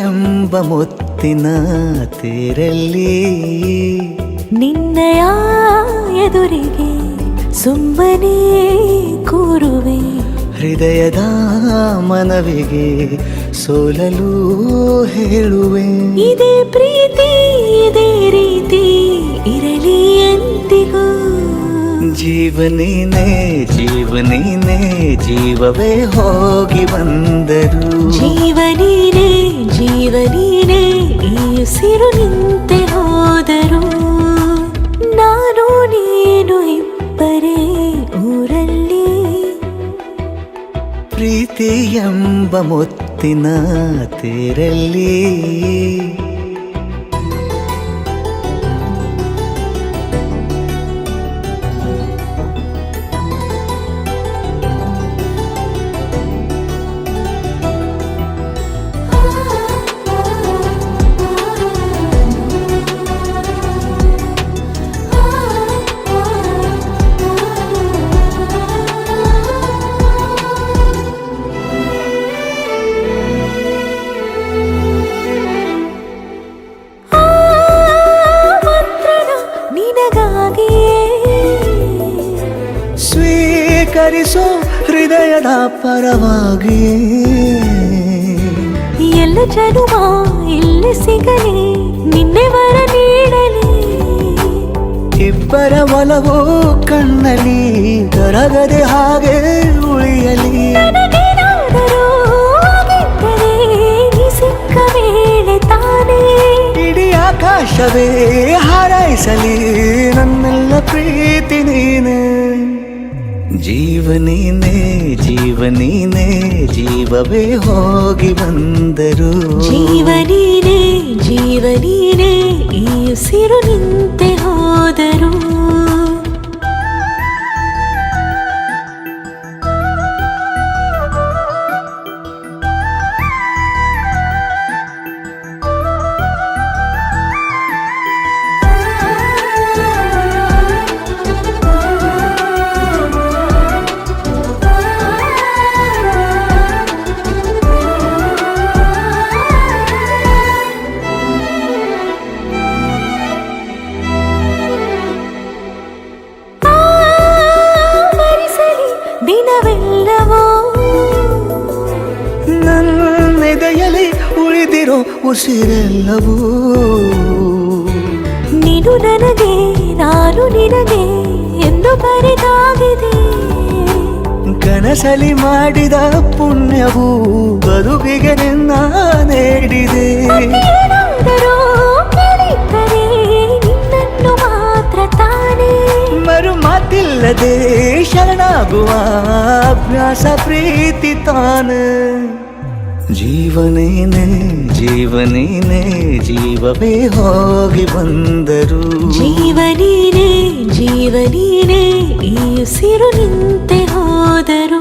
ಎಂಬ ಮುತ್ತಿನ ತೇರಲ್ಲಿ ನಿನ್ನಯ ಎದುರಿಗೆ ಸುಮ್ಮನೆ ಕೂರುವೆ. ಹೃದಯದ ಮನವಿಗೆ ಸೋಲಲು ಹೇಳುವೆ. ಇದೇ ಪ್ರೀತಿ ಇದೇ ರೀತಿ ಇರಲಿ ಎಂದಿಗೂ. ಜೀವನೇನೆ ಜೀವನೇನೆ ಜೀವವೇ ಹೋಗಿ ಬಂದರು. ಜೀವನೀನೇ ಜೀವನೀನೇ ಈ ಉಸಿರು ನಿಂತೆ ಹೋದರು. ನಾನು ನೀನು ಇಬ್ಬರೇ ಊರಲ್ಲಿ. ಪ್ರೀತಿ ಎಂಬ ಮುತ್ತಿನ ತೇರಲ್ಲಿ ಸ್ವೀಕರಿಸೋ ಹೃದಯದ ಪರವಾಗಿ. ಎಲ್ಲ ಜನುಮ ಇಲ್ಲಿ ಸಿಗಲಿ ನಿನ್ನೆ ವರ ನೀಡಲಿ. ಇಬ್ಬರ ಒಲವು ಕಣ್ಣಲ್ಲಿ ಕರಗದೆ ಹಾಗೆ ಉಳಿಯಲಿ. ನನಗೇನಾದರೂ ಆಗಿದ್ದರೆ ನೀ ಸಿಕ್ಕ ವೇಳೆ ತಾನೇ ಇಡೀ ಆಕಾಶವೇ ಹಾರೈಸಲಿ ನನ್ನೆಲ್ಲ ಪ್ರೀತಿ ನೀನೆ. ಜೀವನೀನೇ ಜೀವನೀನೇ ಜೀವವೇ ಹೋಗಿ ಬಂದರು. ಜೀವನೀನೇ ಜೀವನೀನೇ ಈ ಉಸಿರು ನಿಂತೆ ಹೋದರು. ದಿನವೆಲ್ಲವೋ ನನ್ನೆದೆಯಲ್ಲಿ ಉಳಿದಿರೋ ಉಸಿರೆಲ್ಲವೂ ನೀನು ನನಗೆ ನಾನು ನಿನಗೆ ಎಂದು ಬರೆದಾಗಿದೆ. ಕನಸಲಿ ಮಾಡಿದ ಪುಣ್ಯವು ಬದುಕಿಗೆ ನಿನ್ನ ನೀಡಿದೆ. ಏನಾದರೂ ಕೇಳಿದ್ದರೆ ನಿನ್ನನ್ನು ಮಾತ್ರ ತಾನೇ. ಮರು ಮಾತಿಲ್ಲದೆ ಶರಣಾಗುವ ಅಭ್ಯಾಸ ಪ್ರೀತಿ ತಾನೆ. ಜೀವನೇನೆ ಜೀವನೇನೆ ಜೀವವೇ ಹೋಗಿ ಬಂದರು. ಜೀವನೀನೇ ಜೀವನೀನೇ ಈ ಉಸಿರು ನಿಂತೆ ಹೋದರು.